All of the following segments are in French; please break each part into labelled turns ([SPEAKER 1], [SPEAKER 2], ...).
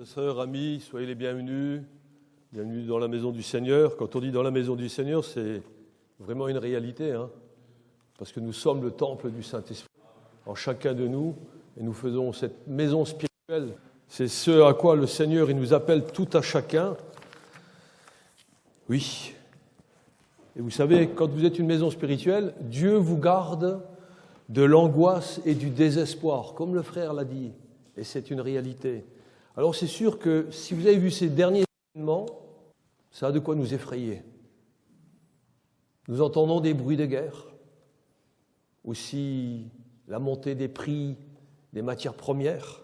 [SPEAKER 1] Sœurs, amis, soyez les bienvenus. Bienvenue dans la maison du Seigneur. Quand on dit dans la maison du Seigneur, c'est vraiment une réalité, parce que nous sommes le temple du Saint-Esprit en chacun de nous, et nous faisons cette maison spirituelle. C'est ce à quoi le Seigneur il nous appelle tout à chacun. Oui. Et vous savez, quand vous êtes une maison spirituelle, Dieu vous garde de l'angoisse et du désespoir, comme le frère l'a dit, et c'est une réalité. Alors c'est sûr que si vous avez vu ces derniers événements, ça a de quoi nous effrayer. Nous entendons des bruits de guerre, aussi la montée des prix des matières premières.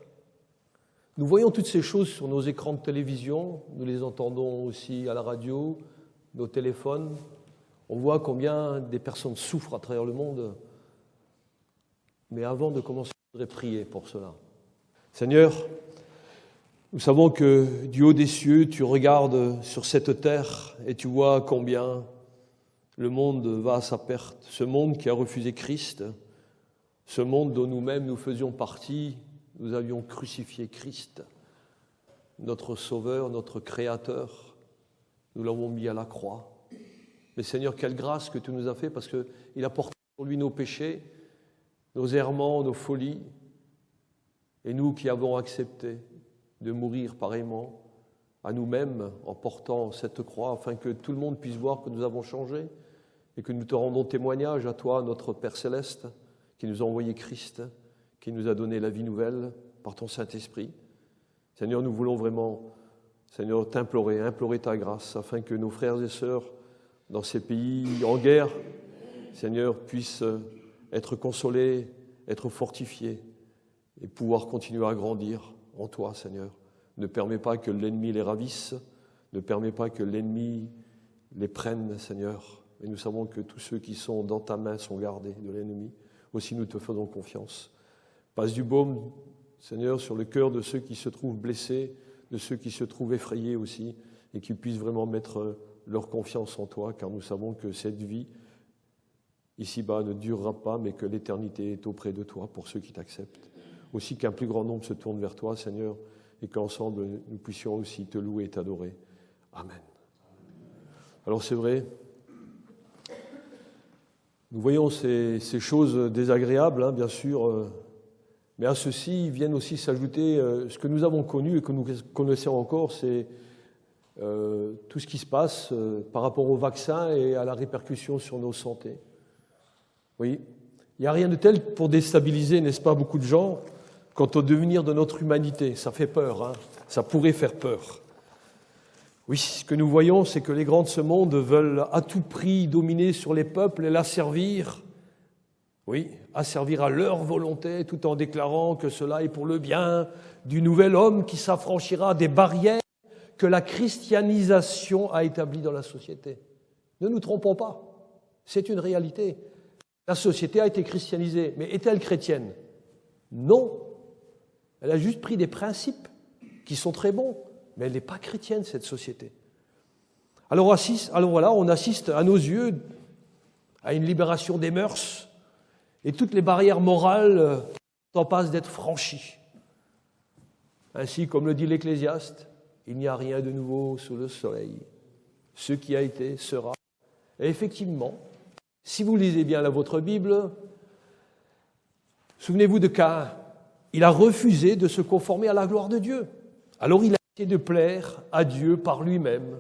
[SPEAKER 1] Nous voyons toutes ces choses sur nos écrans de télévision, nous les entendons aussi à la radio, nos téléphones. On voit combien des personnes souffrent à travers le monde. Mais avant de commencer, je voudrais prier pour cela. Seigneur, nous savons que du haut des cieux, tu regardes sur cette terre et tu vois combien le monde va à sa perte. Ce monde qui a refusé Christ, ce monde dont nous-mêmes nous faisions partie, nous avions crucifié Christ, notre Sauveur, notre Créateur. Nous l'avons mis à la croix. Mais Seigneur, quelle grâce que tu nous as fait parce qu'il a porté sur lui nos péchés, nos errements, nos folies, et nous qui avons accepté de mourir pareillement à nous-mêmes en portant cette croix, afin que tout le monde puisse voir que nous avons changé et que nous te rendons témoignage à toi, notre Père Céleste, qui nous a envoyé Christ, qui nous a donné la vie nouvelle par ton Saint-Esprit. Seigneur, nous voulons vraiment, Seigneur, implorer ta grâce, afin que nos frères et sœurs dans ces pays en guerre, Seigneur, puissent être consolés, être fortifiés et pouvoir continuer à grandir en toi, Seigneur. Ne permets pas que l'ennemi les ravisse, ne permets pas que l'ennemi les prenne, Seigneur. Et nous savons que tous ceux qui sont dans ta main sont gardés de l'ennemi. Aussi, nous te faisons confiance. Passe du baume, Seigneur, sur le cœur de ceux qui se trouvent blessés, de ceux qui se trouvent effrayés aussi, et qui puissent vraiment mettre leur confiance en toi, car nous savons que cette vie, ici-bas, ne durera pas, mais que l'éternité est auprès de toi pour ceux qui t'acceptent. Aussi qu'un plus grand nombre se tourne vers toi, Seigneur, et qu'ensemble nous puissions aussi te louer et t'adorer. Amen. Alors c'est vrai, nous voyons ces choses désagréables, bien sûr, mais à ceci viennent aussi s'ajouter ce que nous avons connu et que nous connaissons encore, c'est tout ce qui se passe par rapport au vaccin et à la répercussion sur nos santé. Oui, il n'y a rien de tel pour déstabiliser, n'est-ce pas, beaucoup de gens quant au devenir de notre humanité. Ça fait peur, ça pourrait faire peur. Oui, ce que nous voyons, c'est que les grands de ce monde veulent à tout prix dominer sur les peuples et l'asservir. Oui, asservir à leur volonté, tout en déclarant que cela est pour le bien du nouvel homme qui s'affranchira des barrières que la christianisation a établies dans la société. Ne nous trompons pas, c'est une réalité. La société a été christianisée, mais est-elle chrétienne? Non. Elle a juste pris des principes qui sont très bons, mais elle n'est pas chrétienne, cette société. Alors voilà, on assiste à nos yeux à une libération des mœurs, et toutes les barrières morales en passent d'être franchies. Ainsi, comme le dit l'Ecclésiaste, il n'y a rien de nouveau sous le soleil. Ce qui a été sera. Et effectivement, si vous lisez bien votre Bible, souvenez-vous de Caïn. Il a refusé de se conformer à la gloire de Dieu. Alors il a essayé de plaire à Dieu par lui-même.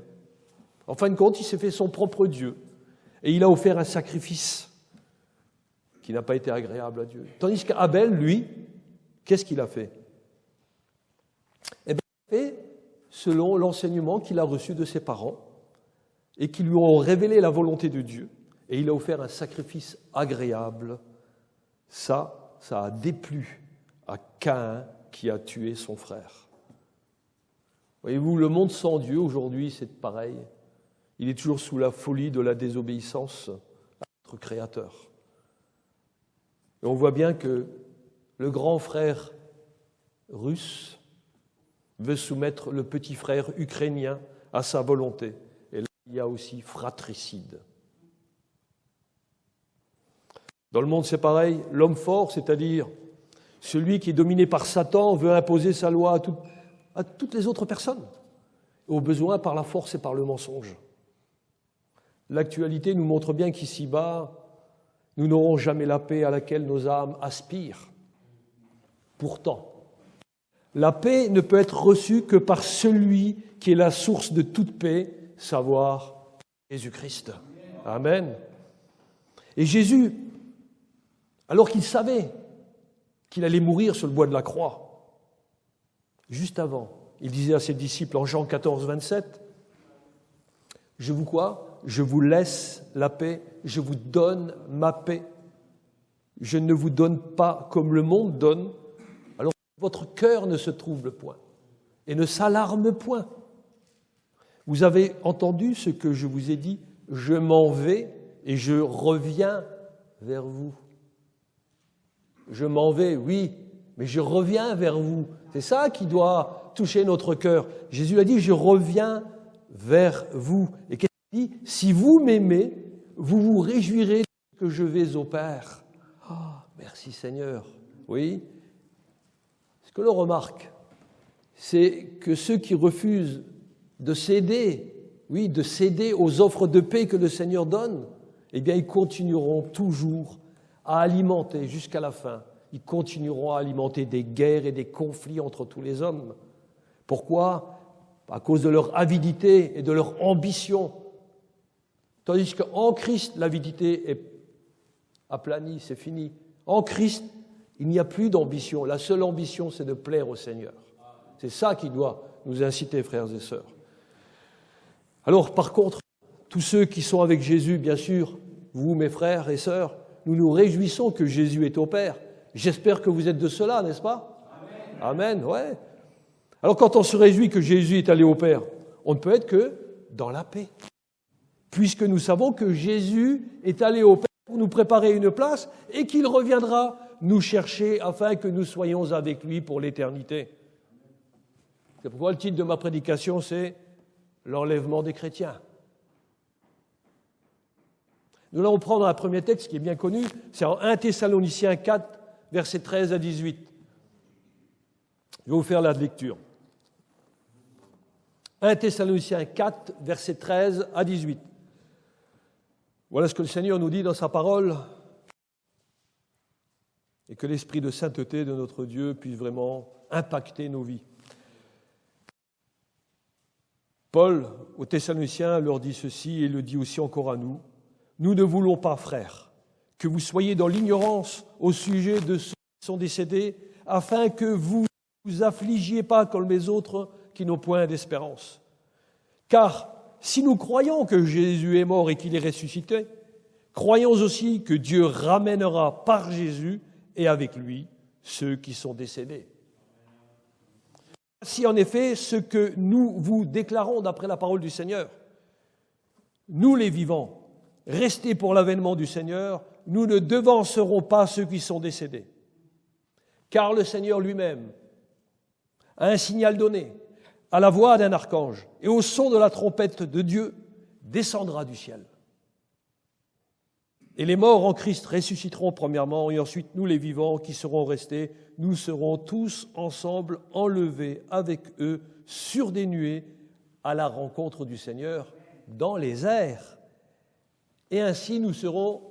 [SPEAKER 1] En fin de compte, il s'est fait son propre Dieu. Et il a offert un sacrifice qui n'a pas été agréable à Dieu. Tandis qu'Abel, lui, qu'est-ce qu'il a fait? Eh bien, il a fait selon l'enseignement qu'il a reçu de ses parents et qui lui ont révélé la volonté de Dieu. Et il a offert un sacrifice agréable. Ça a déplu à Caïn qui a tué son frère. Voyez-vous, le monde sans Dieu, aujourd'hui, c'est pareil. Il est toujours sous la folie de la désobéissance à notre Créateur. Et on voit bien que le grand frère russe veut soumettre le petit frère ukrainien à sa volonté. Et là, il y a aussi fratricide. Dans le monde, c'est pareil. L'homme fort, c'est-à-dire celui qui est dominé par Satan, veut imposer sa loi à toutes les autres personnes, et au besoin par la force et par le mensonge. L'actualité nous montre bien qu'ici-bas, nous n'aurons jamais la paix à laquelle nos âmes aspirent. Pourtant, la paix ne peut être reçue que par celui qui est la source de toute paix, savoir Jésus-Christ. Amen. Et Jésus, alors qu'il savait qu'il allait mourir sur le bois de la croix, juste avant, il disait à ses disciples en Jean 14, 27, « Je vous quoi ? Je vous laisse la paix, je vous donne ma paix. Je ne vous donne pas comme le monde donne, alors votre cœur ne se trouble point et ne s'alarme point. Vous avez entendu ce que je vous ai dit, je m'en vais et je reviens vers vous. Je m'en vais, oui, mais je reviens vers vous. C'est ça qui doit toucher notre cœur. Jésus a dit, je reviens vers vous. Et qu'est-ce qu'il dit ? Si vous m'aimez, vous vous réjouirez que je vais au Père. Oh, merci Seigneur. Oui. Ce que l'on remarque, c'est que ceux qui refusent de céder, oui, de céder aux offres de paix que le Seigneur donne, eh bien, ils continueront toujours à alimenter jusqu'à la fin. Ils continueront à alimenter des guerres et des conflits entre tous les hommes. Pourquoi ? À cause de leur avidité et de leur ambition. Tandis qu'en Christ, l'avidité est aplanie, c'est fini. En Christ, il n'y a plus d'ambition. La seule ambition, c'est de plaire au Seigneur. C'est ça qui doit nous inciter, frères et sœurs. Alors, par contre, tous ceux qui sont avec Jésus, bien sûr, vous, mes frères et sœurs, nous nous réjouissons que Jésus est au Père. J'espère que vous êtes de cela, n'est-ce pas ? Amen. Amen, ouais. Alors, quand on se réjouit que Jésus est allé au Père, on ne peut être que dans la paix. Puisque nous savons que Jésus est allé au Père pour nous préparer une place et qu'il reviendra nous chercher afin que nous soyons avec lui pour l'éternité. C'est pourquoi le titre de ma prédication, c'est « L'enlèvement des chrétiens ». Nous allons prendre un premier texte qui est bien connu, c'est en 1 Thessaloniciens 4, versets 13 à 18. Je vais vous faire la lecture. 1 Thessaloniciens 4, versets 13 à 18. Voilà ce que le Seigneur nous dit dans sa parole, et que l'esprit de sainteté de notre Dieu puisse vraiment impacter nos vies. Paul, aux Thessaloniciens, leur dit ceci et le dit aussi encore à nous. Nous ne voulons pas, frères, que vous soyez dans l'ignorance au sujet de ceux qui sont décédés, afin que vous ne vous affligiez pas comme les autres qui n'ont point d'espérance. Car si nous croyons que Jésus est mort et qu'il est ressuscité, croyons aussi que Dieu ramènera par Jésus et avec lui ceux qui sont décédés. Voici en effet ce que nous vous déclarons d'après la parole du Seigneur. Nous les vivants, restés pour l'avènement du Seigneur, nous ne devancerons pas ceux qui sont décédés. Car le Seigneur lui-même a un signal donné, à la voix d'un archange et au son de la trompette de Dieu, descendra du ciel. Et les morts en Christ ressusciteront premièrement, et ensuite nous les vivants qui serons restés, nous serons tous ensemble enlevés avec eux sur des nuées à la rencontre du Seigneur dans les airs. Et ainsi nous serons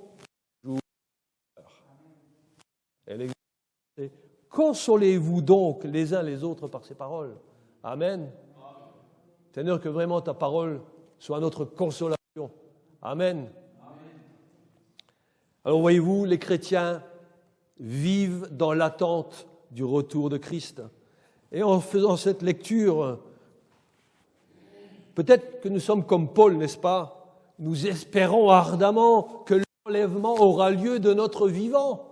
[SPEAKER 1] consolez-vous donc les uns les autres par ces paroles. Amen. Seigneur, que vraiment ta parole soit notre consolation. Amen. Alors voyez-vous, les chrétiens vivent dans l'attente du retour de Christ. Et en faisant cette lecture, peut-être que nous sommes comme Paul, n'est-ce pas ? Nous espérons ardemment que l'enlèvement aura lieu de notre vivant.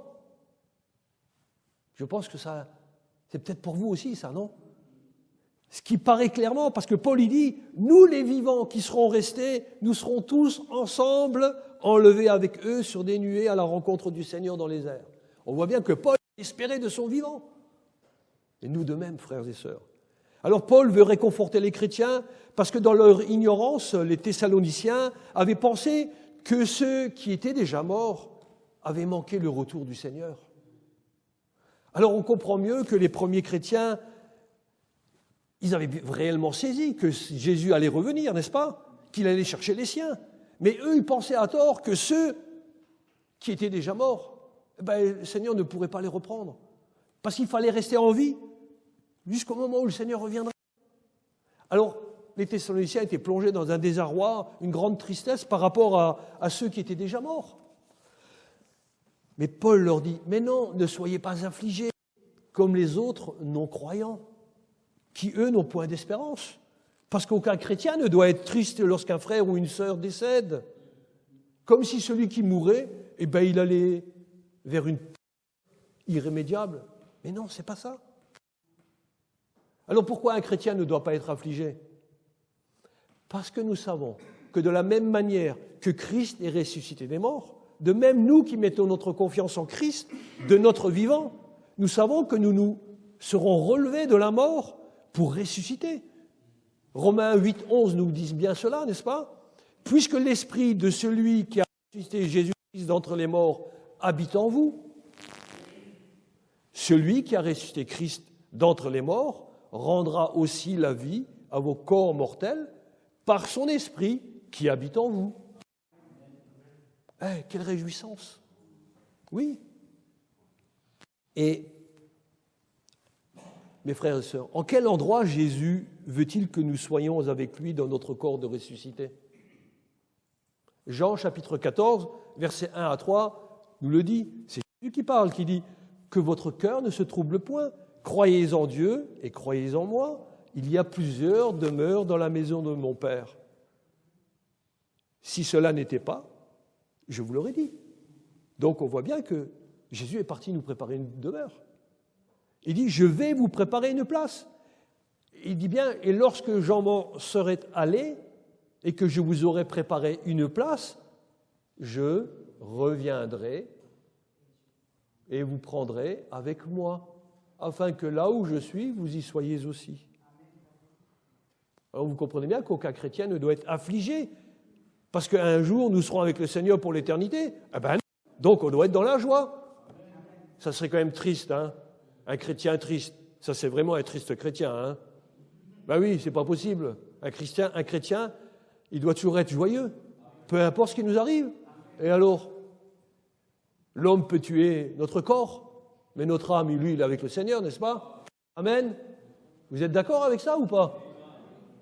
[SPEAKER 1] Je pense que ça, c'est peut-être pour vous aussi, ça, non ? Ce qui paraît clairement, parce que Paul, il dit, nous les vivants qui serons restés, nous serons tous ensemble enlevés avec eux sur des nuées à la rencontre du Seigneur dans les airs. On voit bien que Paul espérait de son vivant. Et nous de même, frères et sœurs. Alors Paul veut réconforter les chrétiens parce que dans leur ignorance, les Thessaloniciens avaient pensé que ceux qui étaient déjà morts avaient manqué le retour du Seigneur. Alors on comprend mieux que les premiers chrétiens Ils avaient réellement saisi que Jésus allait revenir, n'est-ce pas? Qu'il allait chercher les siens. Mais eux, ils pensaient à tort que ceux qui étaient déjà morts, le Seigneur ne pourrait pas les reprendre. Parce qu'il fallait rester en vie jusqu'au moment où le Seigneur reviendrait. Alors, les Thessaloniciens étaient plongés dans un désarroi, une grande tristesse par rapport à ceux qui étaient déjà morts. Mais Paul leur dit, mais non, ne soyez pas affligés, comme les autres non-croyants, qui, eux, n'ont point d'espérance. Parce qu'aucun chrétien ne doit être triste lorsqu'un frère ou une sœur décède. Comme si celui qui mourait, il allait vers une irrémédiable. Mais non, c'est pas ça. Alors pourquoi un chrétien ne doit pas être affligé? Parce que nous savons que de la même manière que Christ est ressuscité des morts, de même nous qui mettons notre confiance en Christ, de notre vivant, nous savons que nous serons relevés de la mort pour ressusciter. Romains 8, 11 nous disent bien cela, n'est-ce pas? Puisque l'esprit de celui qui a ressuscité Jésus-Christ d'entre les morts habite en vous, celui qui a ressuscité Christ d'entre les morts rendra aussi la vie à vos corps mortels par son esprit qui habite en vous. Quelle réjouissance! Oui. Et, mes frères et sœurs, en quel endroit Jésus veut-il que nous soyons avec lui dans notre corps de ressuscité? Jean chapitre 14, versets 1 à 3, nous le dit. C'est Jésus qui parle, qui dit « Que votre cœur ne se trouble point. Croyez en Dieu et croyez en moi. Il y a plusieurs demeures dans la maison de mon Père. Si cela n'était pas, je vous l'aurais dit. » Donc on voit bien que Jésus est parti nous préparer une demeure. Il dit « Je vais vous préparer une place. » Il dit bien « Et lorsque j'en m'en serai allé et que je vous aurai préparé une place, je reviendrai et vous prendrez avec moi, afin que là où je suis, vous y soyez aussi. » Alors vous comprenez bien qu'aucun chrétien ne doit être affligé, parce qu'un jour nous serons avec le Seigneur pour l'éternité. Donc on doit être dans la joie. Ça serait quand même triste, hein? Un chrétien triste. Ça c'est vraiment un triste chrétien, hein? Oui, c'est pas possible. Un chrétien, il doit toujours être joyeux, peu importe ce qui nous arrive. Et alors, l'homme peut tuer notre corps, mais notre âme, lui, il est avec le Seigneur, n'est-ce pas? Amen. Vous êtes d'accord avec ça ou pas?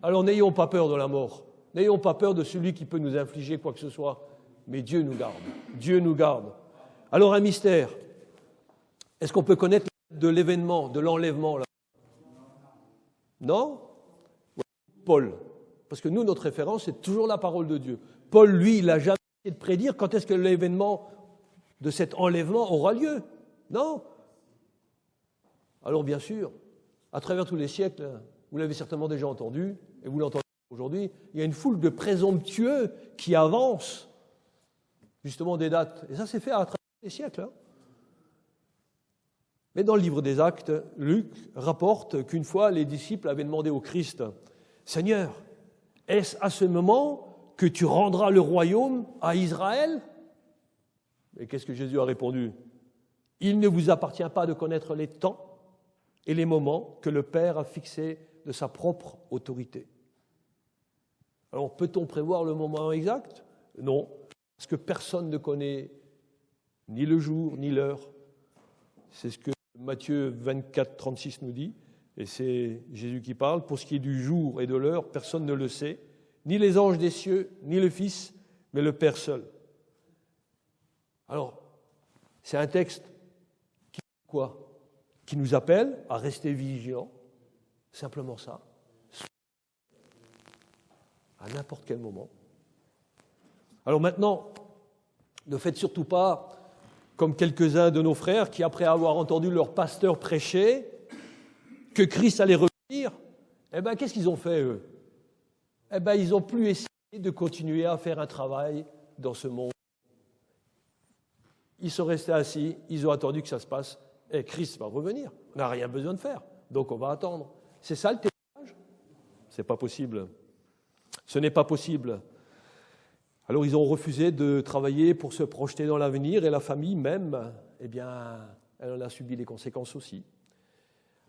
[SPEAKER 1] Alors n'ayons pas peur de la mort. N'ayons pas peur de celui qui peut nous infliger quoi que ce soit. Mais Dieu nous garde. Dieu nous garde. Alors un mystère. Est-ce qu'on peut connaître de l'événement, de l'enlèvement là? Non? Paul. Parce que nous, notre référence, c'est toujours la parole de Dieu. Paul, lui, il n'a jamais essayé de prédire quand est-ce que l'événement de cet enlèvement aura lieu. Non. Alors bien sûr, à travers tous les siècles, vous l'avez certainement déjà entendu, et vous l'entendez aujourd'hui, il y a une foule de présomptueux qui avancent justement des dates. Et ça s'est fait à travers les siècles. Hein. Mais dans le livre des Actes, Luc rapporte qu'une fois, les disciples avaient demandé au Christ, « Seigneur, est-ce à ce moment que tu rendras le royaume à Israël ?» Et qu'est-ce que Jésus a répondu? « Il ne vous appartient pas de connaître les temps et les moments que le Père a fixés de sa propre autorité. » Alors, peut-on prévoir le moment exact? Non, parce que personne ne connaît ni le jour ni l'heure. C'est ce que Matthieu 24, 36 nous dit, et c'est Jésus qui parle. Pour ce qui est du jour et de l'heure, personne ne le sait, ni les anges des cieux, ni le Fils, mais le Père seul. Alors, c'est un texte qui nous appelle à rester vigilants, simplement ça, à n'importe quel moment. Alors maintenant, ne faites surtout pas comme quelques-uns de nos frères qui, après avoir entendu leur pasteur prêcher que Christ allait revenir, qu'est-ce qu'ils ont fait, eux? Ils n'ont plus essayé de continuer à faire un travail dans ce monde. Ils sont restés assis, ils ont attendu que ça se passe, et Christ va revenir. On n'a rien besoin de faire, donc on va attendre. C'est ça le témoignage? C'est pas possible. Ce n'est pas possible. Alors ils ont refusé de travailler pour se projeter dans l'avenir, et la famille même, elle en a subi les conséquences aussi.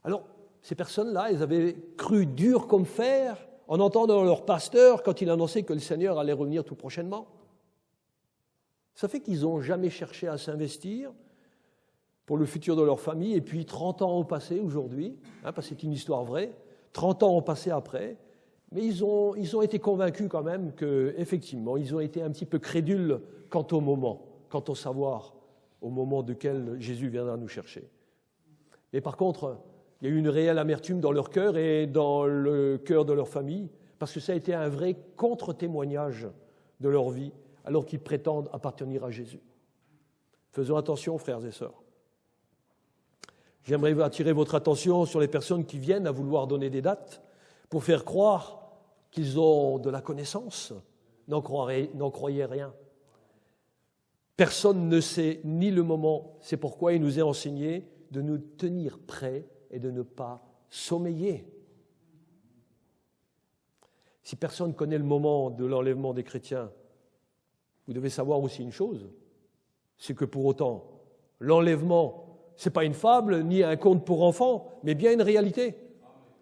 [SPEAKER 1] Alors, ces personnes-là, elles avaient cru dur comme fer en entendant leur pasteur quand il annonçait que le Seigneur allait revenir tout prochainement. Ça fait qu'ils n'ont jamais cherché à s'investir pour le futur de leur famille. Et puis 30 ans ont passé aujourd'hui, parce que c'est une histoire vraie, 30 ans ont passé après, mais ils ont été convaincus quand même qu'effectivement, ils ont été un petit peu crédules quant au moment, quant au savoir, au moment duquel Jésus viendra nous chercher. Mais par contre, il y a eu une réelle amertume dans leur cœur et dans le cœur de leur famille, parce que ça a été un vrai contre-témoignage de leur vie, alors qu'ils prétendent appartenir à Jésus. Faisons attention, frères et sœurs. J'aimerais attirer votre attention sur les personnes qui viennent à vouloir donner des dates pour faire croire qu'ils ont de la connaissance. N'en croyez rien. Personne ne sait ni le moment. C'est pourquoi il nous est enseigné de nous tenir prêts et de ne pas sommeiller. Si personne ne connaît le moment de l'enlèvement des chrétiens, vous devez savoir aussi une chose, c'est que pour autant, l'enlèvement, ce n'est pas une fable ni un conte pour enfants, mais bien une réalité.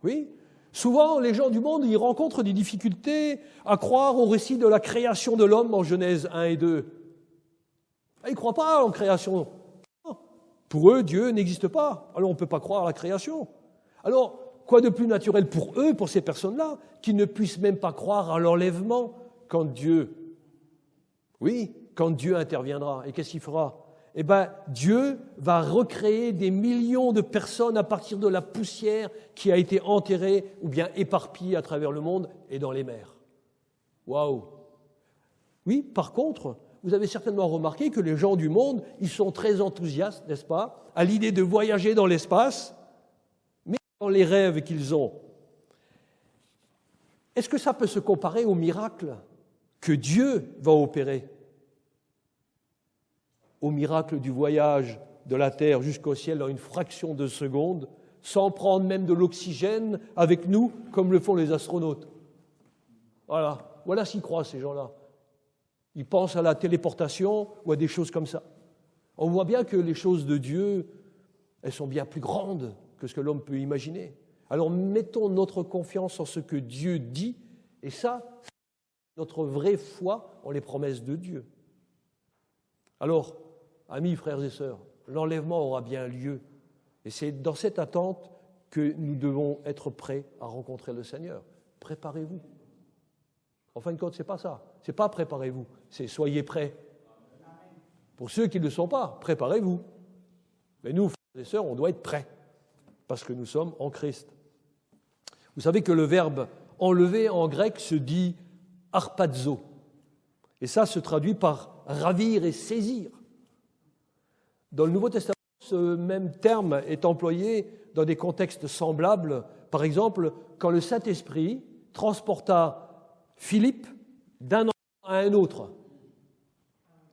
[SPEAKER 1] Oui. Souvent, les gens du monde, ils rencontrent des difficultés à croire au récit de la création de l'homme en Genèse 1 et 2. Ils ne croient pas en création. Pour eux, Dieu n'existe pas. Alors on ne peut pas croire à la création. Alors, quoi de plus naturel pour eux, pour ces personnes-là, qui ne puissent même pas croire à l'enlèvement quand Dieu interviendra. Et qu'est-ce qu'il fera ? Eh bien, Dieu va recréer des millions de personnes à partir de la poussière qui a été enterrée ou bien éparpillée à travers le monde et dans les mers. Waouh ! Oui, par contre, vous avez certainement remarqué que les gens du monde, ils sont très enthousiastes, n'est-ce pas, à l'idée de voyager dans l'espace, mais dans les rêves qu'ils ont. Est-ce que ça peut se comparer au miracle que Dieu va opérer ? Au miracle du voyage de la Terre jusqu'au ciel en une fraction de seconde, sans prendre même de l'oxygène avec nous, comme le font les astronautes. Voilà s'y croient ces gens-là. Ils pensent à la téléportation ou à des choses comme ça. On voit bien que les choses de Dieu, elles sont bien plus grandes que ce que l'homme peut imaginer. Alors mettons notre confiance en ce que Dieu dit, et ça, c'est notre vraie foi en les promesses de Dieu. Alors, amis, frères et sœurs, l'enlèvement aura bien lieu. Et c'est dans cette attente que nous devons être prêts à rencontrer le Seigneur. Préparez-vous. En fin de compte, ce n'est pas ça. Ce n'est pas préparez-vous, c'est soyez prêts. Pour ceux qui ne le sont pas, préparez-vous. Mais nous, frères et sœurs, on doit être prêts, parce que nous sommes en Christ. Vous savez que le verbe enlever en grec se dit harpazo. Et ça se traduit par ravir et saisir. Dans le Nouveau Testament, ce même terme est employé dans des contextes semblables. Par exemple, quand le Saint-Esprit transporta Philippe d'un endroit à un autre.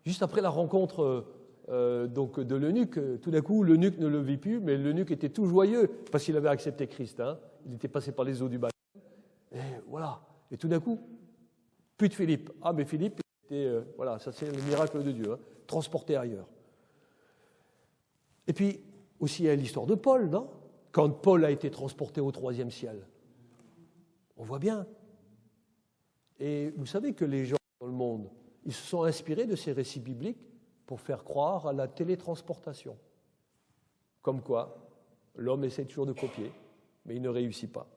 [SPEAKER 1] Juste après la rencontre de l'eunuque, tout d'un coup, l'eunuque ne le vit plus, mais l'eunuque était tout joyeux parce qu'il avait accepté Christ. Il était passé par les eaux du baptême. Et voilà. Et tout d'un coup, plus de Philippe. Ah, mais Philippe, ça c'est le miracle de Dieu, transporté ailleurs. Et puis, aussi, il y a l'histoire de Paul, non ? Quand Paul a été transporté au 3e ciel. On voit bien. Et vous savez que les gens dans le monde, ils se sont inspirés de ces récits bibliques pour faire croire à la télétransportation. Comme quoi, l'homme essaie toujours de copier, mais il ne réussit pas.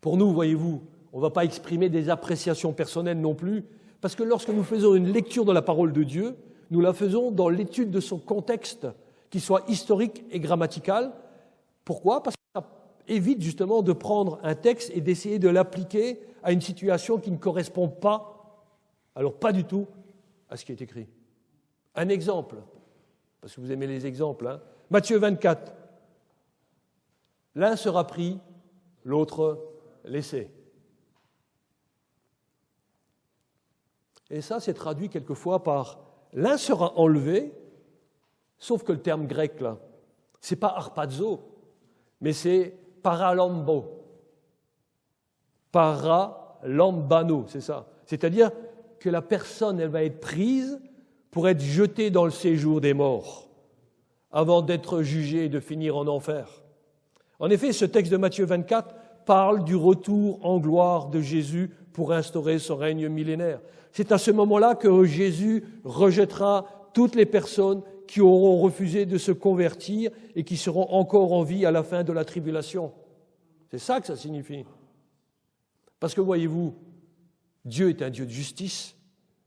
[SPEAKER 1] Pour nous, voyez-vous, on ne va pas exprimer des appréciations personnelles non plus, parce que lorsque nous faisons une lecture de la parole de Dieu, nous la faisons dans l'étude de son contexte, qu'il soit historique et grammatical. Pourquoi ? Parce que ça évite justement de prendre un texte et d'essayer de l'appliquer à une situation qui ne correspond pas, alors pas du tout, à ce qui est écrit. Un exemple, parce que vous aimez les exemples, Matthieu 24. L'un sera pris, l'autre laissé. Et ça, c'est traduit quelquefois par l'un sera enlevé, sauf que le terme grec, là, c'est pas harpazo, mais c'est paralambo. Paralambano, c'est ça. C'est-à-dire que la personne, elle va être prise pour être jetée dans le séjour des morts, avant d'être jugée et de finir en enfer. En effet, ce texte de Matthieu 24 parle du retour en gloire de Jésus pour instaurer son règne millénaire. C'est à ce moment-là que Jésus rejettera toutes les personnes qui auront refusé de se convertir et qui seront encore en vie à la fin de la tribulation. C'est ça que ça signifie. Parce que voyez-vous, Dieu est un Dieu de justice.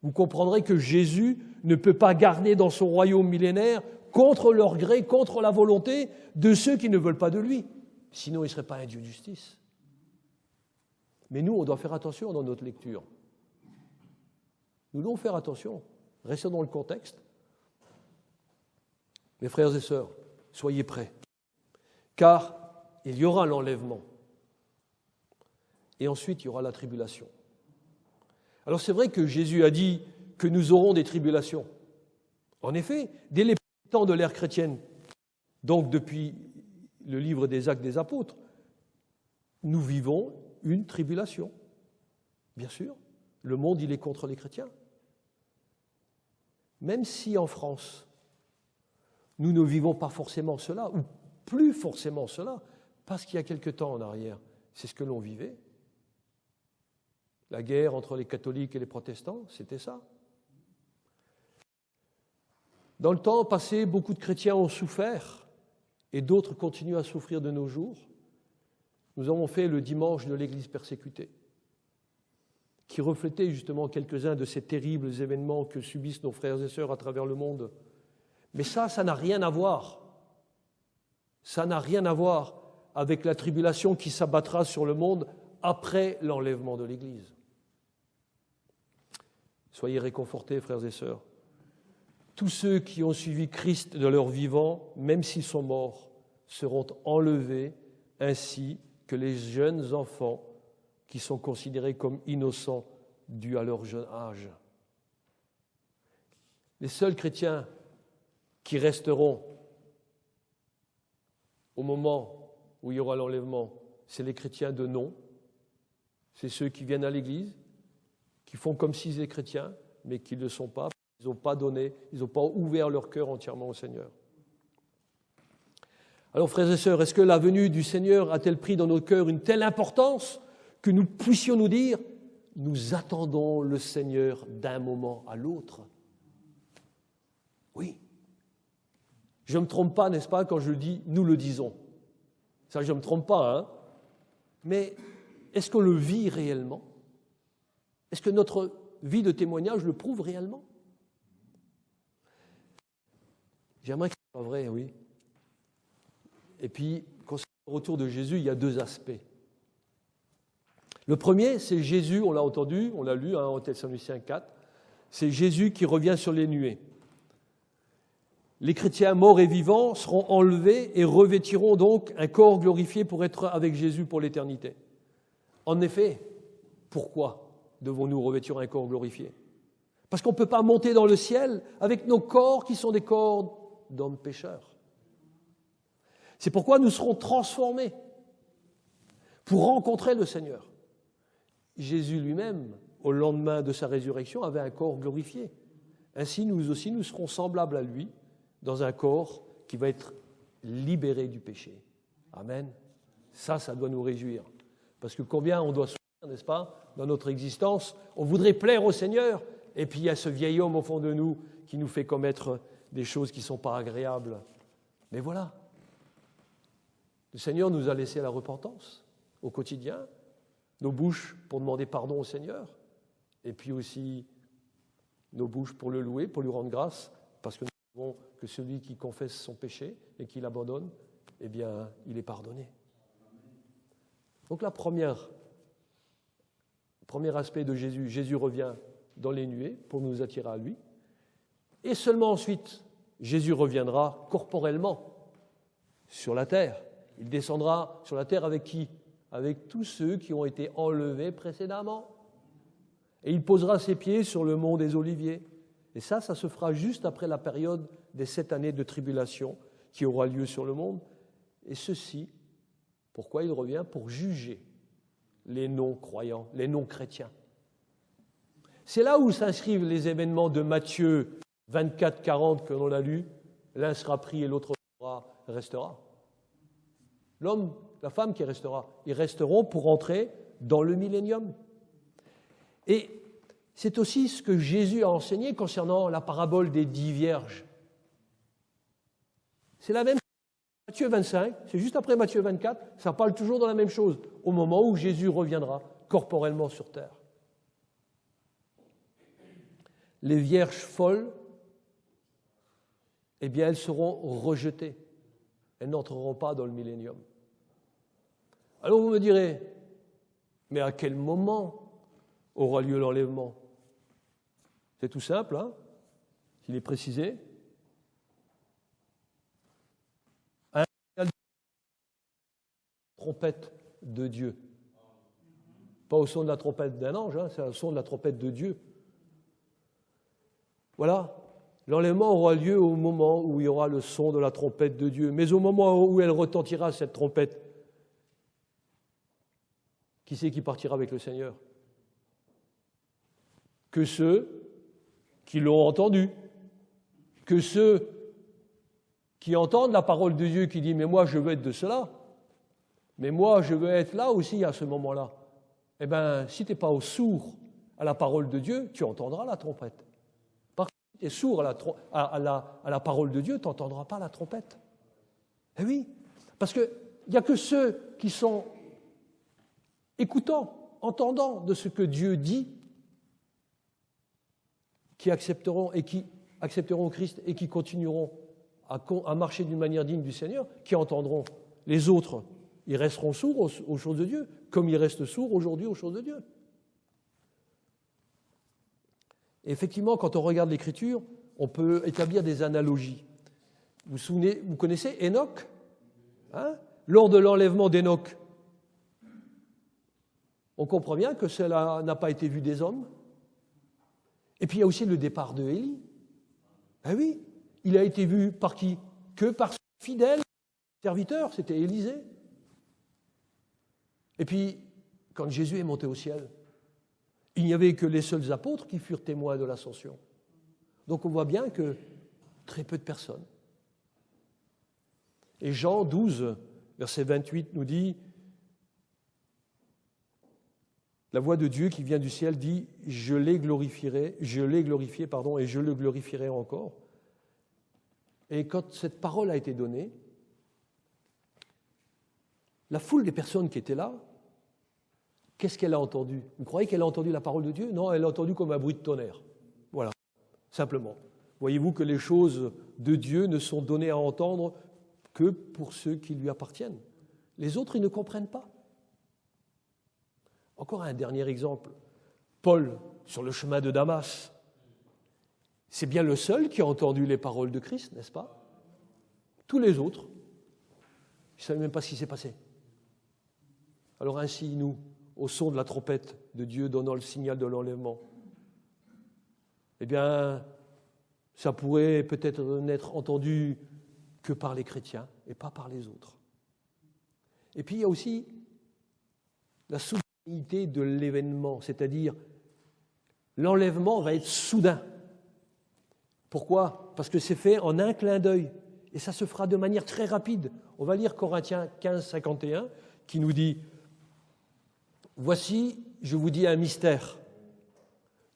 [SPEAKER 1] Vous comprendrez que Jésus ne peut pas garder dans son royaume millénaire contre leur gré, contre la volonté de ceux qui ne veulent pas de lui. Sinon, il ne serait pas un Dieu de justice. Mais nous, on doit faire attention dans notre lecture. Nous devons faire attention. Restons dans le contexte. Mes frères et sœurs, soyez prêts, car il y aura l'enlèvement. Et ensuite, il y aura la tribulation. Alors c'est vrai que Jésus a dit que nous aurons des tribulations. En effet, dès les temps de l'ère chrétienne, donc depuis le livre des Actes des Apôtres, nous vivons une tribulation. Bien sûr, le monde, il est contre les chrétiens. Même si en France, nous ne vivons pas forcément cela, ou plus forcément cela, parce qu'il y a quelque temps en arrière, c'est ce que l'on vivait. La guerre entre les catholiques et les protestants, c'était ça. Dans le temps passé, beaucoup de chrétiens ont souffert et d'autres continuent à souffrir de nos jours. Nous avons fait le dimanche de l'Église persécutée, qui reflétait justement quelques-uns de ces terribles événements que subissent nos frères et sœurs à travers le monde. Mais ça n'a rien à voir. Ça n'a rien à voir avec la tribulation qui s'abattra sur le monde après l'enlèvement de l'Église. Soyez réconfortés, frères et sœurs. Tous ceux qui ont suivi Christ de leur vivant, même s'ils sont morts, seront enlevés, ainsi que les jeunes enfants qui sont considérés comme innocents dû à leur jeune âge. Les seuls chrétiens qui resteront au moment où il y aura l'enlèvement, c'est les chrétiens de nom, c'est ceux qui viennent à l'Église, qui font comme s'ils étaient chrétiens, mais qui ne le sont pas. Ils n'ont pas donné, ils n'ont pas ouvert leur cœur entièrement au Seigneur. Alors, frères et sœurs, est-ce que la venue du Seigneur a-t-elle pris dans nos cœurs une telle importance que nous puissions nous dire « Nous attendons le Seigneur d'un moment à l'autre » ? Oui. Je ne me trompe pas, n'est-ce pas, quand je dis « nous le disons ». Ça, je ne me trompe pas, hein. Mais est-ce qu'on le vit réellement ? Est-ce que notre vie de témoignage le prouve réellement ? J'aimerais que ce soit vrai, oui. Et puis, concernant le retour de Jésus, il y a deux aspects. Le premier, c'est Jésus, on l'a entendu, on l'a lu en Thessaloniciens 4, c'est Jésus qui revient sur les nuées. Les chrétiens morts et vivants seront enlevés et revêtiront donc un corps glorifié pour être avec Jésus pour l'éternité. En effet, pourquoi devons-nous revêtir un corps glorifié ? Parce qu'on ne peut pas monter dans le ciel avec nos corps qui sont des corps d'hommes pécheurs. C'est pourquoi nous serons transformés pour rencontrer le Seigneur. Jésus lui-même, au lendemain de sa résurrection, avait un corps glorifié. Ainsi, nous aussi, nous serons semblables à lui dans un corps qui va être libéré du péché. Amen. Ça doit nous réjouir. Parce que combien on doit souffrir, n'est-ce pas, dans notre existence, on voudrait plaire au Seigneur, et puis il y a ce vieil homme au fond de nous qui nous fait commettre des choses qui ne sont pas agréables. Mais voilà, le Seigneur nous a laissé la repentance au quotidien, nos bouches pour demander pardon au Seigneur, et puis aussi nos bouches pour le louer, pour lui rendre grâce, parce que nous savons que celui qui confesse son péché et qui l'abandonne, eh bien, il est pardonné. Donc la premier aspect de Jésus, Jésus revient dans les nuées pour nous attirer à lui, et seulement ensuite, Jésus reviendra corporellement sur la terre. Il descendra sur la terre avec qui ? Avec tous ceux qui ont été enlevés précédemment. Et il posera ses pieds sur le mont des Oliviers. Et ça se fera juste après la période des 7 années de tribulation qui aura lieu sur le monde. Et ceci, pourquoi il revient ? Pour juger les non-croyants, les non-chrétiens. C'est là où s'inscrivent les événements de Matthieu 24-40 que l'on a lu. L'un sera pris et l'autre restera. L'homme, la femme qui restera. Ils resteront pour entrer dans le millénium. Et c'est aussi ce que Jésus a enseigné concernant la parabole des 10 vierges. C'est la même chose. Matthieu 25, c'est juste après Matthieu 24, ça parle toujours de la même chose, au moment où Jésus reviendra corporellement sur terre. Les vierges folles, eh bien, elles seront rejetées. Elles n'entreront pas dans le millénium. Alors vous me direz, mais à quel moment aura lieu l'enlèvement? C'est tout simple, hein? Il est précisé. La trompette de Dieu. Pas au son de la trompette d'un ange, hein, c'est au son de la trompette de Dieu. Voilà, l'enlèvement aura lieu au moment où il y aura le son de la trompette de Dieu. Mais au moment où elle retentira, cette trompette, qui c'est qui partira avec le Seigneur? Que ceux qui l'ont entendu, que ceux qui entendent la parole de Dieu qui dit « mais moi je veux être de cela, mais moi je veux être là aussi à ce moment-là ». Eh bien, si tu n'es pas sourd à la parole de Dieu, tu entendras la trompette. Si tu es sourd à la parole de Dieu, tu n'entendras pas la trompette. Eh oui, parce qu'il n'y a que ceux qui sont écoutants, entendants de ce que Dieu dit, qui accepteront Christ et qui continueront à marcher d'une manière digne du Seigneur, qui entendront. Les autres, ils resteront sourds aux choses de Dieu, comme ils restent sourds aujourd'hui aux choses de Dieu. Et effectivement, quand on regarde l'Écriture, on peut établir des analogies. Vous connaissez Enoch, hein? Lors de l'enlèvement d'Enoch, on comprend bien que cela n'a pas été vu des hommes. Et puis il y a aussi le départ de Élie. Ah oui, il a été vu par qui? Que par son fidèle serviteur, c'était Élisée. Et puis, quand Jésus est monté au ciel, il n'y avait que les seuls apôtres qui furent témoins de l'ascension. Donc on voit bien que très peu de personnes. Et Jean 12, verset 28 nous dit, la voix de Dieu qui vient du ciel dit « Je l'ai glorifié, et je le glorifierai encore ». Et quand cette parole a été donnée, la foule des personnes qui étaient là, qu'est-ce qu'elle a entendu? Vous croyez qu'elle a entendu la parole de Dieu? Non, elle a entendu comme un bruit de tonnerre. Voilà, simplement. Voyez-vous que les choses de Dieu ne sont données à entendre que pour ceux qui lui appartiennent. Les autres, ils ne comprennent pas. Encore un dernier exemple. Paul, sur le chemin de Damas. C'est bien le seul qui a entendu les paroles de Christ, n'est-ce pas? Tous les autres, ils ne savaient même pas ce qui s'est passé. Alors ainsi, nous, au son de la trompette de Dieu donnant le signal de l'enlèvement, eh bien, ça pourrait peut-être n'être entendu que par les chrétiens et pas par les autres. Et puis il y a aussi la soudainité de l'événement, c'est-à-dire l'enlèvement va être soudain. Pourquoi? Parce que c'est fait en un clin d'œil et ça se fera de manière très rapide. On va lire Corinthiens 15, 51 qui nous dit « Voici, je vous dis un mystère.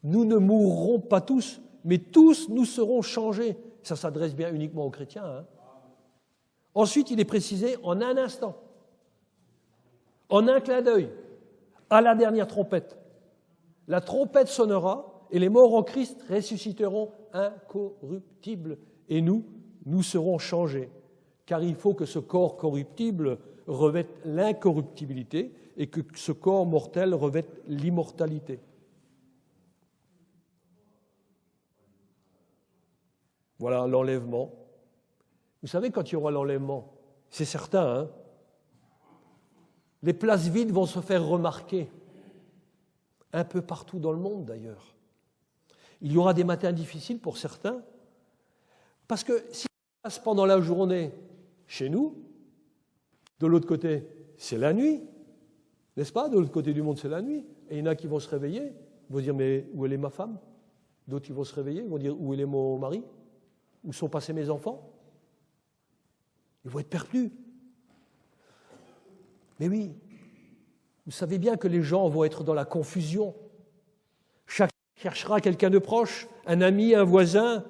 [SPEAKER 1] Nous ne mourrons pas tous, mais tous nous serons changés. » Ça s'adresse bien uniquement aux chrétiens. Hein. Ensuite, il est précisé en un instant, en un clin d'œil, à la dernière trompette. La trompette sonnera et les morts en Christ ressusciteront incorruptibles. Et nous serons changés. Car il faut que ce corps corruptible revête l'incorruptibilité et que ce corps mortel revête l'immortalité. Voilà l'enlèvement. Vous savez, quand il y aura l'enlèvement, c'est certain, hein, les places vides vont se faire remarquer, un peu partout dans le monde d'ailleurs. Il y aura des matins difficiles pour certains, parce que si ça passe pendant la journée chez nous, de l'autre côté, c'est la nuit, n'est-ce pas? De l'autre côté du monde, c'est la nuit. Et il y en a qui vont se réveiller, ils vont dire, mais où est ma femme? D'autres, ils vont se réveiller, ils vont dire, où est mon mari? Où sont passés mes enfants? Ils vont être perdus. Mais oui, vous savez bien que les gens vont être dans la confusion. Chacun cherchera quelqu'un de proche, un ami, un voisin,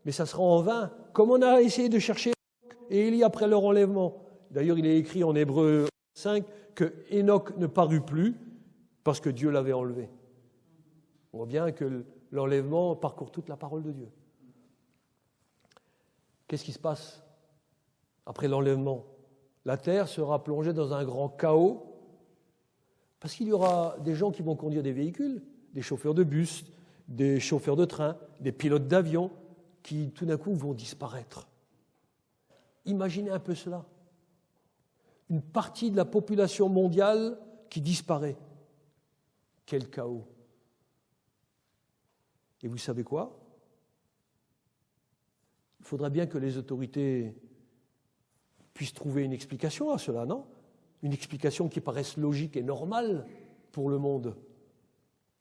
[SPEAKER 1] mais ça sera en vain. Comme on a essayé de chercher Enoch et Élie après leur enlèvement. D'ailleurs, il est écrit en Hébreux 5 que Enoch ne parut plus parce que Dieu l'avait enlevé. On voit bien que l'enlèvement parcourt toute la parole de Dieu. Qu'est-ce qui se passe après l'enlèvement? La terre sera plongée dans un grand chaos parce qu'il y aura des gens qui vont conduire des véhicules, des chauffeurs de bus, des chauffeurs de train, des pilotes d'avion qui tout d'un coup vont disparaître. Imaginez un peu cela. Une partie de la population mondiale qui disparaît. Quel chaos! Et vous savez quoi? Il faudrait bien que les autorités puissent trouver une explication à cela, non? Une explication qui paraisse logique et normale pour le monde.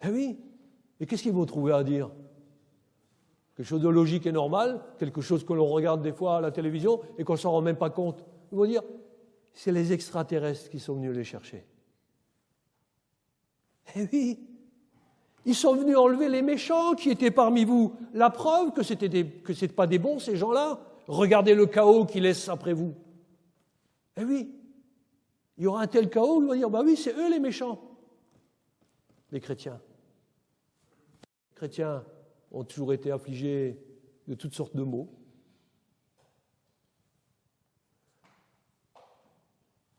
[SPEAKER 1] Eh oui, et qu'est-ce qu'ils vont trouver à dire? Quelque chose de logique et normal, quelque chose que l'on regarde des fois à la télévision et qu'on ne s'en rend même pas compte. Ils vont dire, c'est les extraterrestres qui sont venus les chercher. Eh oui, ils sont venus enlever les méchants qui étaient parmi vous. La preuve que ce n'étaient pas des bons, ces gens-là. Regardez le chaos qu'ils laissent après vous. Eh oui, il y aura un tel chaos, ils vont dire, bah oui, c'est eux les méchants. Les chrétiens. Les chrétiens ont toujours été affligés de toutes sortes de maux.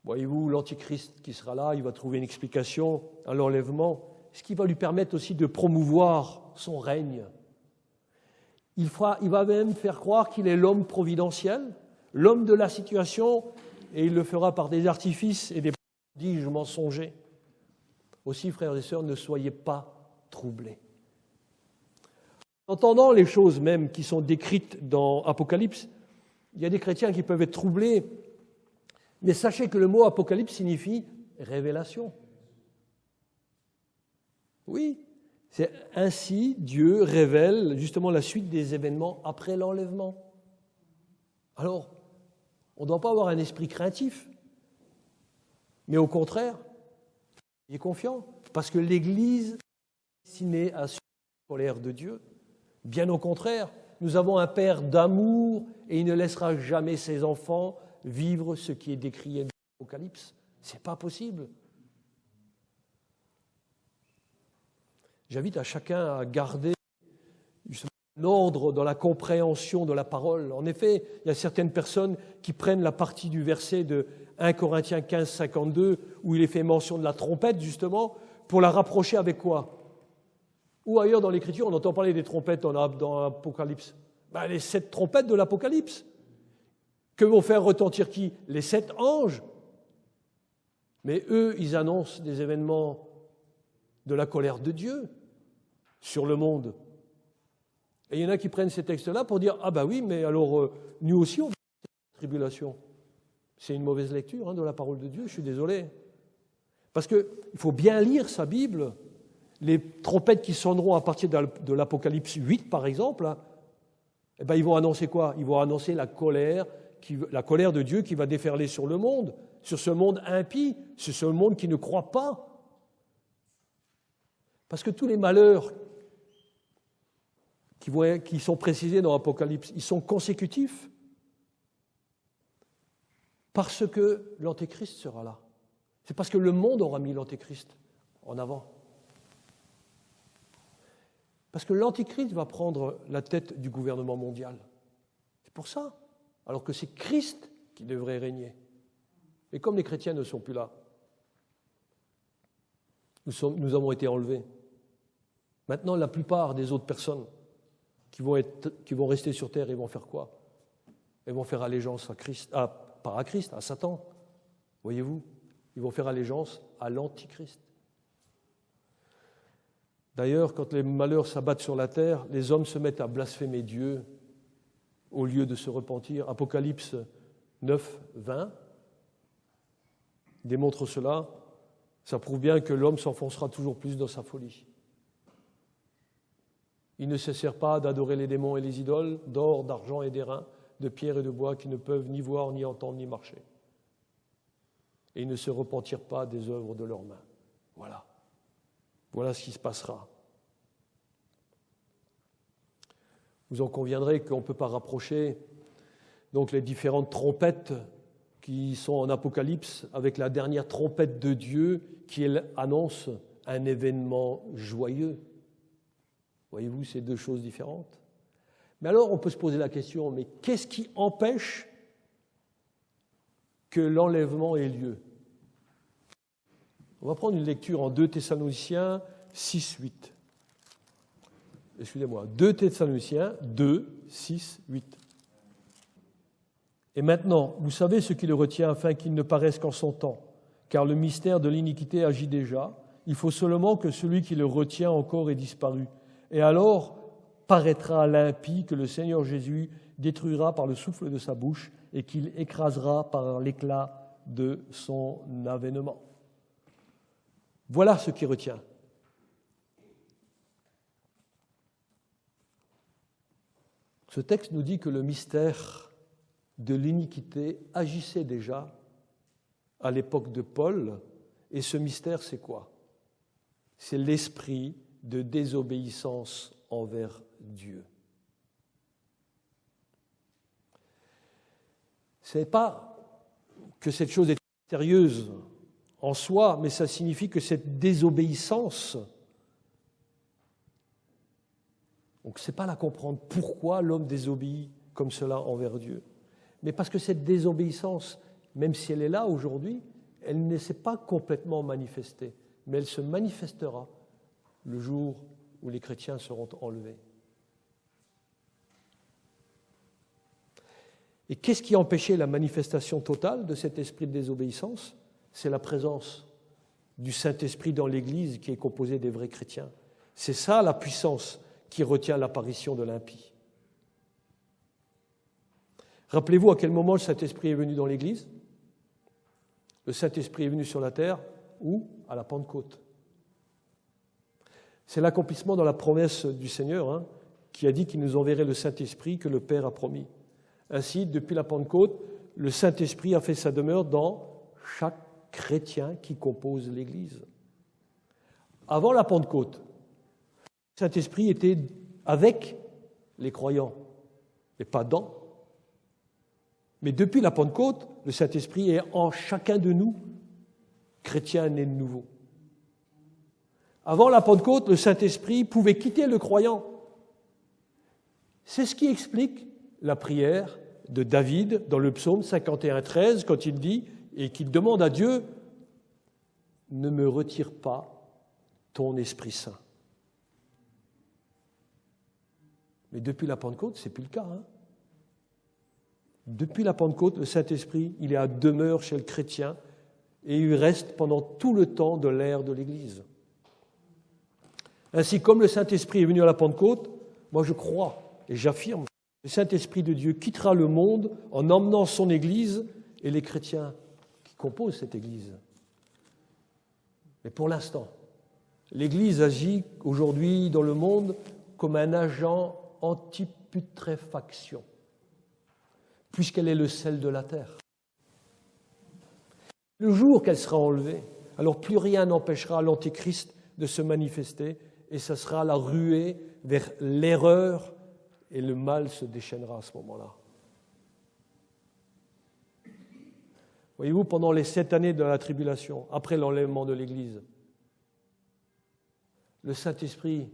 [SPEAKER 1] Voyez-vous, l'Antichrist qui sera là, il va trouver une explication à l'enlèvement, ce qui va lui permettre aussi de promouvoir son règne. Il va même faire croire qu'il est l'homme providentiel, l'homme de la situation, et il le fera par des artifices et des prodiges mensongers. Aussi, frères et sœurs, ne soyez pas troublés. En entendant les choses même qui sont décrites dans Apocalypse, il y a des chrétiens qui peuvent être troublés, mais sachez que le mot Apocalypse signifie révélation. Oui, c'est ainsi Dieu révèle justement la suite des événements après l'enlèvement. Alors, on ne doit pas avoir un esprit craintif, mais au contraire, il est confiant, parce que l'Église est destinée à subir la colère de Dieu. Bien au contraire, nous avons un Père d'amour et il ne laissera jamais ses enfants vivre ce qui est décrit dans l'Apocalypse. Ce n'est pas possible. J'invite à chacun à garder un ordre dans la compréhension de la parole. En effet, il y a certaines personnes qui prennent la partie du verset de 1 Corinthiens 15, 52, où il est fait mention de la trompette, justement, pour la rapprocher avec quoi? Ou ailleurs dans l'Écriture, on entend parler des trompettes dans l'Apocalypse. Les 7 trompettes de l'Apocalypse. Que vont faire retentir qui? Les 7 anges. Mais eux, ils annoncent des événements de la colère de Dieu sur le monde. Et il y en a qui prennent ces textes-là pour dire « Ah ben oui, mais alors nous aussi on va faire cette tribulation ». C'est une mauvaise lecture de la parole de Dieu, je suis désolé. Parce qu'il faut bien lire sa Bible. Les trompettes qui sonneront à partir de l'Apocalypse 8, par exemple, ils vont annoncer quoi? Ils vont annoncer la colère de Dieu qui va déferler sur le monde, sur ce monde impie, sur ce monde qui ne croit pas. Parce que tous les malheurs qui sont précisés dans l'Apocalypse, ils sont consécutifs parce que l'Antéchrist sera là. C'est parce que le monde aura mis l'Antéchrist en avant. Parce que l'Antéchrist va prendre la tête du gouvernement mondial. C'est pour ça. Alors que c'est Christ qui devrait régner. Et comme les chrétiens ne sont plus là, nous avons été enlevés. Maintenant, la plupart des autres personnes qui vont rester sur terre, ils vont faire quoi? Ils vont faire allégeance à Christ, pas à Christ, à Satan. Voyez-vous? Ils vont faire allégeance à l'Antichrist. D'ailleurs, quand les malheurs s'abattent sur la terre, les hommes se mettent à blasphémer Dieu au lieu de se repentir. Apocalypse 9, 20 démontre cela. Ça prouve bien que l'homme s'enfoncera toujours plus dans sa folie. Il ne se sert pas d'adorer les démons et les idoles, d'or, d'argent et d'airain, de pierre et de bois qui ne peuvent ni voir, ni entendre, ni marcher. et ils ne se repentirent pas des œuvres de leurs mains. Voilà. Voilà ce qui se passera. Vous en conviendrez qu'on ne peut pas rapprocher donc les différentes trompettes qui sont en Apocalypse avec la dernière trompette de Dieu qui annonce un événement joyeux. Voyez-vous, c'est deux choses différentes. Mais alors, on peut se poser la question, mais qu'est-ce qui empêche que l'enlèvement ait lieu? On va prendre une lecture en 2 Thessaloniciens 6, 8. Excusez-moi, 2 Thessaloniciens 2, 6, 8. Et maintenant, vous savez ce qui le retient afin qu'il ne paraisse qu'en son temps, car le mystère de l'iniquité agit déjà. Il faut seulement que celui qui le retient encore ait disparu. Et alors paraîtra l'impie que le Seigneur Jésus détruira par le souffle de sa bouche et qu'il écrasera par l'éclat de son avènement. Voilà ce qui retient. Ce texte nous dit que le mystère de l'iniquité agissait déjà à l'époque de Paul. Et ce mystère, c'est quoi? C'est l'esprit de désobéissance envers Dieu. Ce n'est pas que cette chose est mystérieuse en soi, mais ça signifie que cette désobéissance, donc ce n'est pas la comprendre pourquoi l'homme désobéit comme cela envers Dieu, mais parce que cette désobéissance, même si elle est là aujourd'hui, elle ne s'est pas complètement manifestée, mais elle se manifestera le jour où les chrétiens seront enlevés. Et qu'est-ce qui a empêché la manifestation totale de cet esprit de désobéissance? C'est la présence du Saint-Esprit dans l'Église qui est composée des vrais chrétiens. C'est ça la puissance qui retient l'apparition de l'impie. Rappelez-vous à quel moment le Saint-Esprit est venu dans l'Église? Le Saint-Esprit est venu sur la terre, où? À la Pentecôte. C'est l'accomplissement dans la promesse du Seigneur, qui a dit qu'il nous enverrait le Saint-Esprit que le Père a promis. Ainsi, depuis la Pentecôte, le Saint-Esprit a fait sa demeure dans chaque chrétien qui compose l'Église. Avant la Pentecôte, le Saint-Esprit était avec les croyants, et pas dans. Mais depuis la Pentecôte, le Saint-Esprit est en chacun de nous, chrétiens nés de nouveau. Avant la Pentecôte, le Saint-Esprit pouvait quitter le croyant. C'est ce qui explique la prière de David dans le psaume 51:13, quand il dit et qu'il demande à Dieu « Ne me retire pas ton Esprit Saint ». Mais depuis la Pentecôte, ce n'est plus le cas. Depuis la Pentecôte, le Saint-Esprit, il est à demeure chez le chrétien et il reste pendant tout le temps de l'ère de l'Église. Ainsi, comme le Saint-Esprit est venu à la Pentecôte, moi je crois et j'affirme, le Saint-Esprit de Dieu quittera le monde en emmenant son Église et les chrétiens qui composent cette Église. Mais pour l'instant, l'Église agit aujourd'hui dans le monde comme un agent anti-putréfaction, puisqu'elle est le sel de la terre. Le jour qu'elle sera enlevée, alors plus rien n'empêchera l'Antéchrist de se manifester, et ce sera la ruée vers l'erreur, et le mal se déchaînera à ce moment-là. Voyez-vous, pendant les 7 années de la tribulation, après l'enlèvement de l'Église, le Saint-Esprit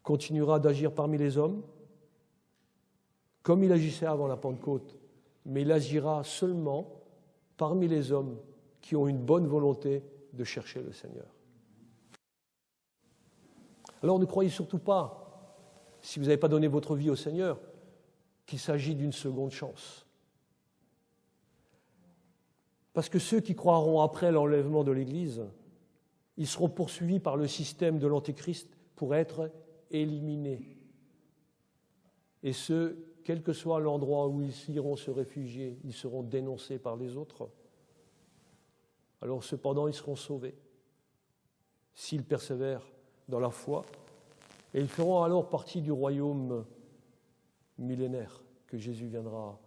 [SPEAKER 1] continuera d'agir parmi les hommes, comme il agissait avant la Pentecôte, mais il agira seulement parmi les hommes qui ont une bonne volonté de chercher le Seigneur. Alors ne croyez surtout pas, si vous n'avez pas donné votre vie au Seigneur, qu'il s'agit d'une seconde chance. Parce que ceux qui croiront après l'enlèvement de l'Église, ils seront poursuivis par le système de l'Antéchrist pour être éliminés. Et ceux, quel que soit l'endroit où ils iront se réfugier, ils seront dénoncés par les autres. Alors cependant, ils seront sauvés s'ils persévèrent dans la foi, et ils feront alors partie du royaume millénaire que Jésus viendra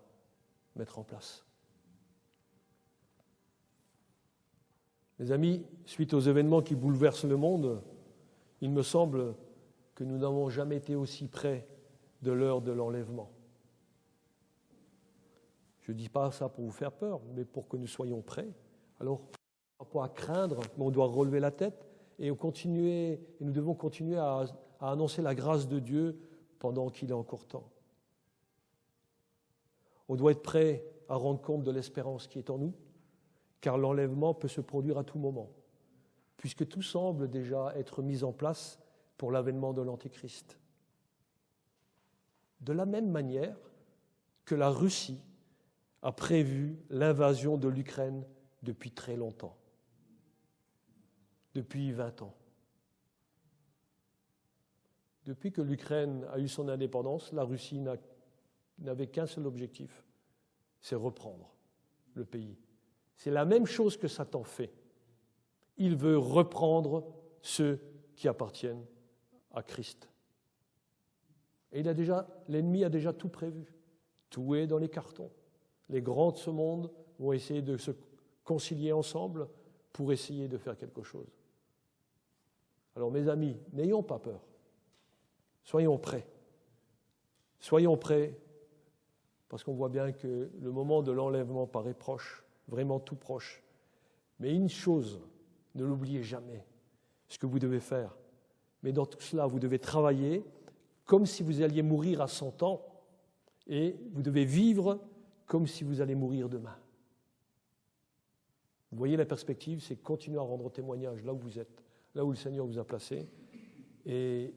[SPEAKER 1] mettre en place. Mes amis, suite aux événements qui bouleversent le monde, il me semble que nous n'avons jamais été aussi près de l'heure de l'enlèvement. Je ne dis pas ça pour vous faire peur, mais pour que nous soyons prêts. Alors, on n'a pas à craindre, mais on doit relever la tête et nous devons continuer à annoncer la grâce de Dieu pendant qu'il est encore temps. On doit être prêt à rendre compte de l'espérance qui est en nous, car l'enlèvement peut se produire à tout moment, puisque tout semble déjà être mis en place pour l'avènement de l'Antéchrist. De la même manière que la Russie a prévu l'invasion de l'Ukraine depuis très longtemps, depuis 20 ans. Depuis que l'Ukraine a eu son indépendance, la Russie n'avait qu'un seul objectif, c'est reprendre le pays. C'est la même chose que Satan fait. Il veut reprendre ceux qui appartiennent à Christ. Et l'ennemi a déjà tout prévu. Tout est dans les cartons. Les grands de ce monde vont essayer de se concilier ensemble pour essayer de faire quelque chose. Alors mes amis, n'ayons pas peur. Soyons prêts. Soyons prêts, parce qu'on voit bien que le moment de l'enlèvement paraît proche, vraiment tout proche. Mais une chose, ne l'oubliez jamais, ce que vous devez faire. Mais dans tout cela, vous devez travailler comme si vous alliez mourir à 100 ans et vous devez vivre comme si vous allez mourir demain. Vous voyez la perspective, c'est continuer à rendre témoignage là où vous êtes, là où le Seigneur vous a placé, et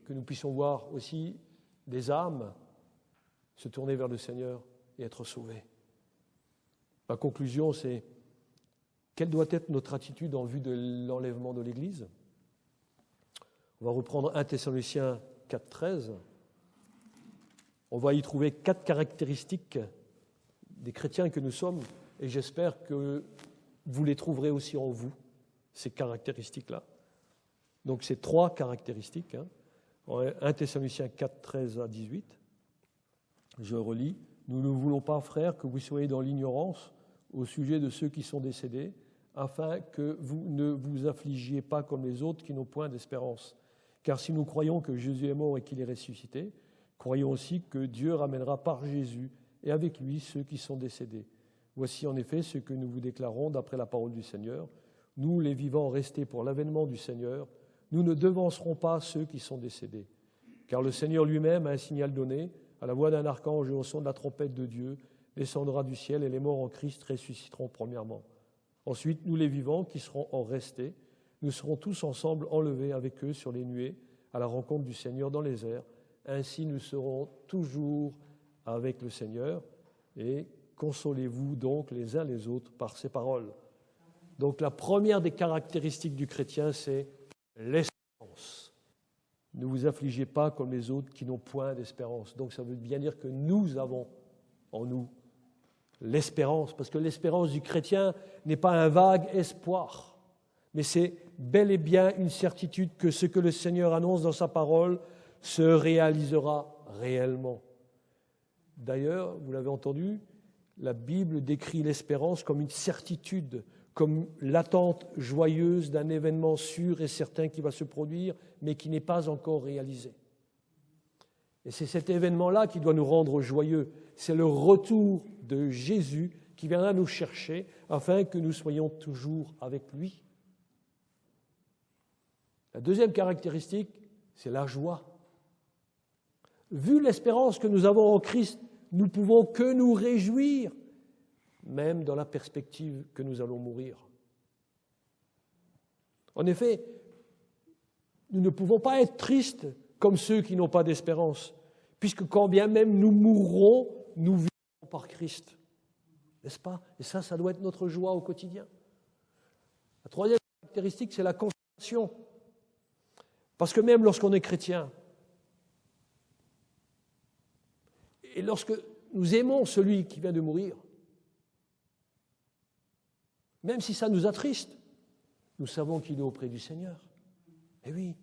[SPEAKER 1] que nous puissions voir aussi des âmes se tourner vers le Seigneur et être sauvées. Ma conclusion, c'est quelle doit être notre attitude en vue de l'enlèvement de l'Église ? On va reprendre 1 Thessaloniciens 4,13. On va y trouver 4 caractéristiques des chrétiens que nous sommes, et j'espère que vous les trouverez aussi en vous, ces caractéristiques-là. Donc c'est 3 caractéristiques. 1 Thessaloniciens 4, 13 à 18. Je relis. « Nous ne voulons pas, frères, que vous soyez dans l'ignorance au sujet de ceux qui sont décédés, afin que vous ne vous affligiez pas comme les autres qui n'ont point d'espérance. Car si nous croyons que Jésus est mort et qu'il est ressuscité, croyons aussi que Dieu ramènera par Jésus et avec lui ceux qui sont décédés. Voici en effet ce que nous vous déclarons d'après la parole du Seigneur. Nous, les vivants restés pour l'avènement du Seigneur, nous ne devancerons pas ceux qui sont décédés. Car le Seigneur lui-même a un signal donné, à la voix d'un archange et au son de la trompette de Dieu, descendra du ciel et les morts en Christ ressusciteront premièrement. Ensuite, nous les vivants qui serons en restés, nous serons tous ensemble enlevés avec eux sur les nuées à la rencontre du Seigneur dans les airs. Ainsi, nous serons toujours avec le Seigneur. Et consolez-vous donc les uns les autres par ces paroles. » Donc la première des caractéristiques du chrétien, c'est l'espérance. Ne vous affligez pas comme les autres qui n'ont point d'espérance. Donc ça veut bien dire que nous avons en nous l'espérance, parce que l'espérance du chrétien n'est pas un vague espoir, mais c'est bel et bien une certitude que ce que le Seigneur annonce dans sa parole se réalisera réellement. D'ailleurs, vous l'avez entendu, la Bible décrit l'espérance comme une certitude, comme l'attente joyeuse d'un événement sûr et certain qui va se produire, mais qui n'est pas encore réalisé. Et c'est cet événement-là qui doit nous rendre joyeux. C'est le retour de Jésus qui viendra nous chercher afin que nous soyons toujours avec lui. La deuxième caractéristique, c'est la joie. Vu l'espérance que nous avons en Christ, nous ne pouvons que nous réjouir, même dans la perspective que nous allons mourir. En effet, nous ne pouvons pas être tristes comme ceux qui n'ont pas d'espérance, puisque quand bien même nous mourrons, nous vivrons par Christ. N'est-ce pas? Et ça doit être notre joie au quotidien. La troisième caractéristique, c'est la consolation. Parce que même lorsqu'on est chrétien, et lorsque nous aimons celui qui vient de mourir, même si ça nous attriste, nous savons qu'il est auprès du Seigneur. Eh oui,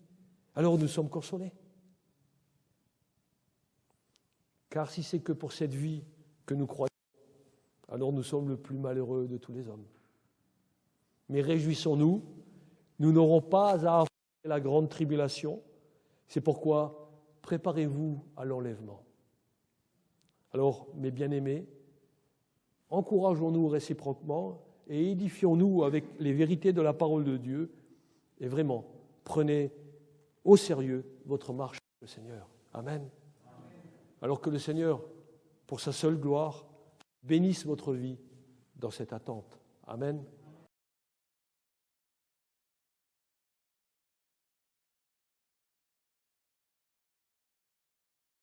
[SPEAKER 1] alors nous sommes consolés. Car si c'est que pour cette vie que nous croyons, alors nous sommes le plus malheureux de tous les hommes. Mais réjouissons-nous, nous n'aurons pas à affronter la grande tribulation. C'est pourquoi préparez-vous à l'enlèvement. Alors, mes bien-aimés, encourageons-nous réciproquement et édifions-nous avec les vérités de la parole de Dieu. Et vraiment, prenez au sérieux votre marche avec le Seigneur. Amen. Alors que le Seigneur, pour sa seule gloire, bénisse votre vie dans cette attente. Amen.